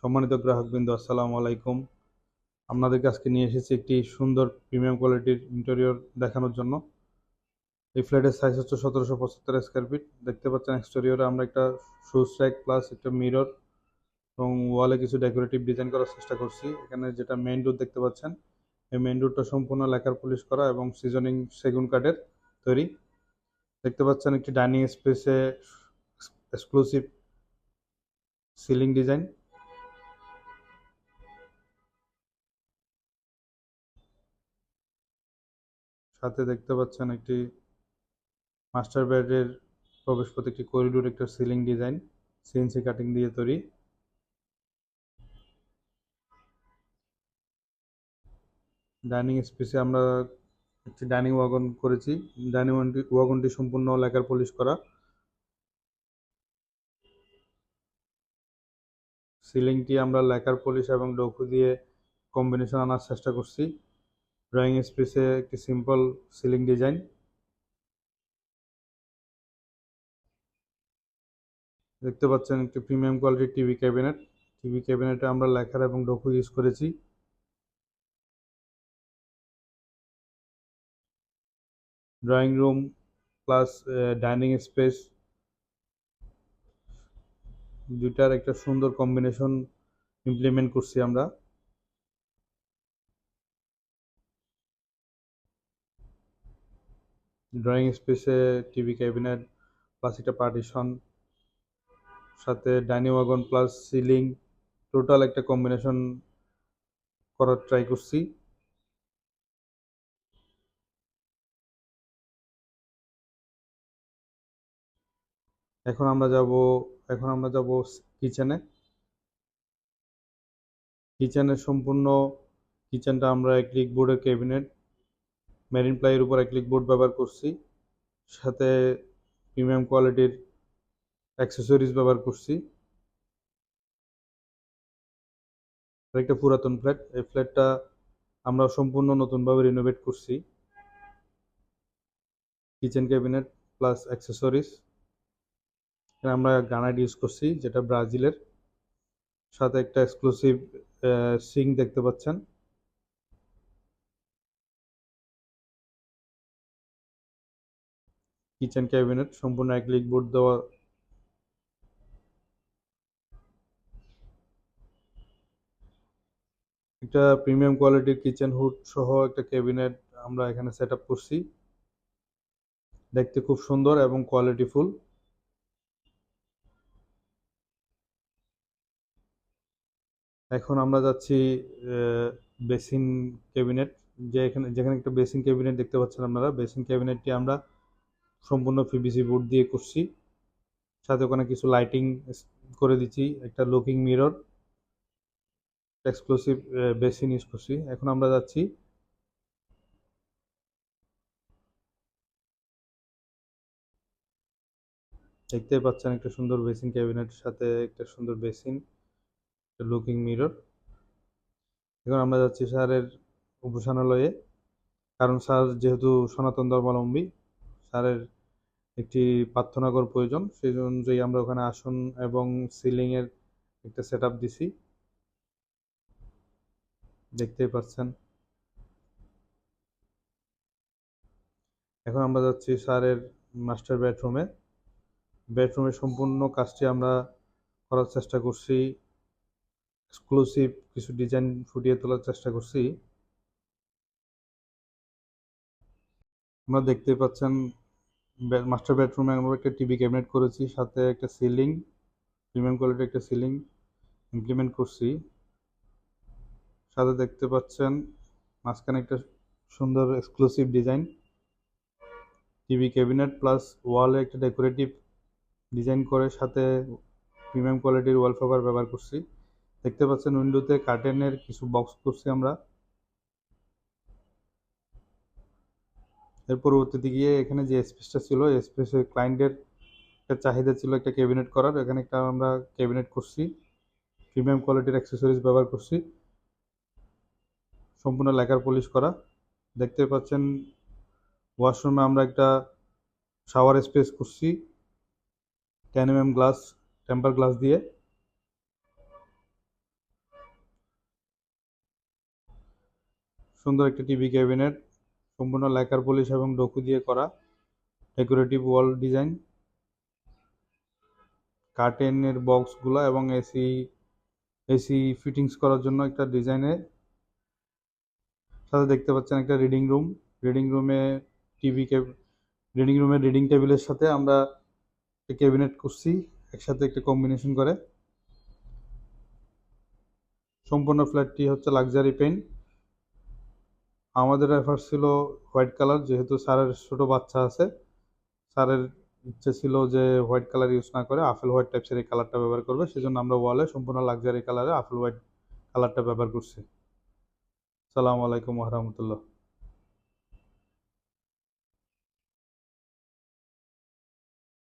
সম্মানিত গ্রাহকবৃন্দ, আসসালামু আলাইকুম। আপনাদেরকে আজকে নিয়ে এসেছি একটি সুন্দর প্রিমিয়াম কোয়ালিটির ইন্টেরিয়র দেখানোর জন্য। এই ফ্ল্যাটের সাইজ হচ্ছে 1775 স্কোয়ার ফিট। দেখতে পাচ্ছেন এক্সটেরিয়রে আমরা একটা শুজ র্যাক প্লাস একটা মিরর এবং ওয়ালে কিছু ডেকোরেটিভ ডিজাইন করার চেষ্টা করছি। এখানে যেটা মেইন ডোর দেখতে পাচ্ছেন, এই মেইন ডোরটা সম্পূর্ণ লেকার পলিশ করা এবং সিজনিং সেগুন কাঠের তৈরি। দেখতে পাচ্ছেন একটি ডাইনিং স্পেসে এক্সক্লুসিভ সিলিং ডিজাইন, সাথে দেখতে পাচ্ছেন একটি মাস্টার বেডের প্রবেশপথে একটি করিডোর, একটা সিলিং ডিজাইন সিএনসি কাটিং দিয়ে তৈরি। ডাইনিং স্পেসে আমরা একটি ডাইনিং ওয়াগন করেছি। ডাইনিং ওয়াগনটি সম্পূর্ণ লেকার পলিশ করা। সিলিংটি আমরা লেকার পলিশ এবং ডোকো দিয়ে কম্বিনেশন আনার চেষ্টা করছি। ড্রয়িং স্পেসে একটি সিম্পল সিলিং ডিজাইন। দেখতে পাচ্ছেন একটি প্রিমিয়াম কোয়ালিটির টিভি ক্যাবিনেট। টিভি ক্যাবিনেটে আমরা লেকার এবং ডোকো ইউজ করেছি। Drawing room plus dining space দুইটার একটা সুন্দর কম্বিনেশন ইমপ্লিমেন্ট করছি আমরা। ড্রয়িং স্পেসে টিভি ক্যাবিনেট প্লাস একটা পার্টিশন, সাথে dining wagon plus ceiling, total একটা কম্বিনেশন করার ট্রাই করছি। এখন আমরা যাব এখন আমরা যাব কিচেনে। কিচেনের সম্পূর্ণ কিচেনটা আমরা অ্যাক্রিলিক বোর্ডের ক্যাবিনেট, মেরিন প্লাইয়ের উপর অ্যাক্রিলিক বোর্ড ব্যবহার করছি, সাথে প্রিমিয়াম কোয়ালিটির অ্যাক্সেসরিজ ব্যবহার করছি। একটা পুরাতন ফ্ল্যাট, এই ফ্ল্যাটটা আমরা সম্পূর্ণ নতুনভাবে রিনোভেট করছি। কিচেন ক্যাবিনেট প্লাস অ্যাক্সেসরিজ, এখানে আমরা গ্রানাইট ইউজ করছি যেটা ব্রাজিলের, সাথে একটা এক্সক্লুসিভ সিঙ্ক দেখতে পাচ্ছেন। কিচেন ক্যাবিনেট সম্পূর্ণ অ্যাক্রিলিক বোর্ড দেওয়া। একটা প্রিমিয়াম কোয়ালিটির কিচেন হুড সহ একটা ক্যাবিনেট আমরা এখানে সেট আপ করছি। দেখতে খুব সুন্দর এবং কোয়ালিটিফুল। এখন আমরা যাচ্ছি বেসিন ক্যাবিনেট। যেখানে একটা বেসিন ক্যাবিনেট দেখতে পাচ্ছেন আপনারা, বেসিন ক্যাবিনেটটি আমরা সম্পূর্ণ পিভিসি বোর্ড দিয়ে করছি, সাথে ওখানে কিছু লাইটিং করে দিচ্ছি, একটা looking mirror, exclusive basin use করছি। এখন আমরা যাচ্ছি দেখতেই পাচ্ছেন একটা সুন্দর বেসিন ক্যাবিনেটের সাথে একটা সুন্দর বেসিন, লুকিং মিরর। এখন আমরা যাচ্ছি স্যারের উপাসনালয়ে, কারণ স্যার যেহেতু সনাতন ধর্মাবলম্বী, স্যারের একটি প্রার্থনাঘর প্রয়োজন, সেই অনুযায়ী আমরা ওখানে আসন এবং সিলিংয়ের একটা সেট আপ দিছি, দেখতেই পাচ্ছেন। এখন আমরা যাচ্ছি স্যারের মাস্টার বেডরুমে। বেডরুমের সম্পূর্ণ কাজটি আমরা করার চেষ্টা করছি, এক্সক্লুসিভ কিছু ডিজাইন ফুটিয়ে তোলার চেষ্টা করছি। আমরা দেখতেই পাচ্ছেন মাস্টার বেডরুমে আমরা একটা টিভি ক্যাবিনেট করেছি, সাথে একটা সিলিং, প্রিমিয়াম কোয়ালিটির একটা সিলিং ইমপ্লিমেন্ট করছি। সাথে দেখতে পাচ্ছেন মাঝখানে একটা সুন্দর exclusive design TV cabinet plus ওয়ালে একটা ডেকোরেটিভ ডিজাইন করে, সাথে প্রিমিয়াম কোয়ালিটির ওয়ালপেপার ব্যবহার করছি। দেখতে পাচ্ছেন উইন্ডোতে কার্টেনের কিছু বক্স করছি আমরা। এর পরবর্তীতে গিয়ে এখানে যে স্পেসটা ছিল, স্পেসে ক্লায়েন্টের একটা চাহিদা ছিল একটা ক্যাবিনেট করার, এখানে একটা আমরা ক্যাবিনেট করছি, প্রিমিয়াম কোয়ালিটির অ্যাক্সেসরিজ ব্যবহার করছি, সম্পূর্ণ লেকার পলিশ করা। দেখতে পাচ্ছেন ওয়াশরুমে আমরা একটা শাওয়ার স্পেস করছি 10 mm গ্লাস, টেম্পার গ্লাস দিয়ে। সুন্দর একটি টিভি ক্যাবিনেট, সম্পূর্ণ ল্যাকার পলিশ এবং ডোকু দিয়ে করা, ডেকোরেটিভ ওয়াল ডিজাইন, কার্টেনের বক্সগুলো এবং এসি এসি ফিটিংস করার জন্য একটা ডিজাইনের সাথে দেখতে পাচ্ছেন একটা রিডিং রুম। রিডিং রুমে টিভি রিডিং রুমের রিডিং টেবিলের সাথে আমরা একটা ক্যাবিনেট করছি একসাথে একটা কম্বিনেশন করে। সম্পূর্ণ ফ্ল্যাটটি হচ্ছে লাক্সারি পেইন্ট। আমাদের রেফার ছিল হোয়াইট কালার, যেহেতু স্যারের ছোট বাচ্চা আছে, স্যারের ইচ্ছে ছিল যে হোয়াইট কালার ইউজ না করে আপেল হোয়াইট টাইপসের এই কালারটা ব্যবহার করবে, সেজন্য আমরা ওয়ালে সম্পূর্ণ লাক্সারি কালারে আপেল হোয়াইট কালারটা ব্যবহার করছি। আসসালামু আলাইকুম ওয়া রাহমাতুল্লাহ।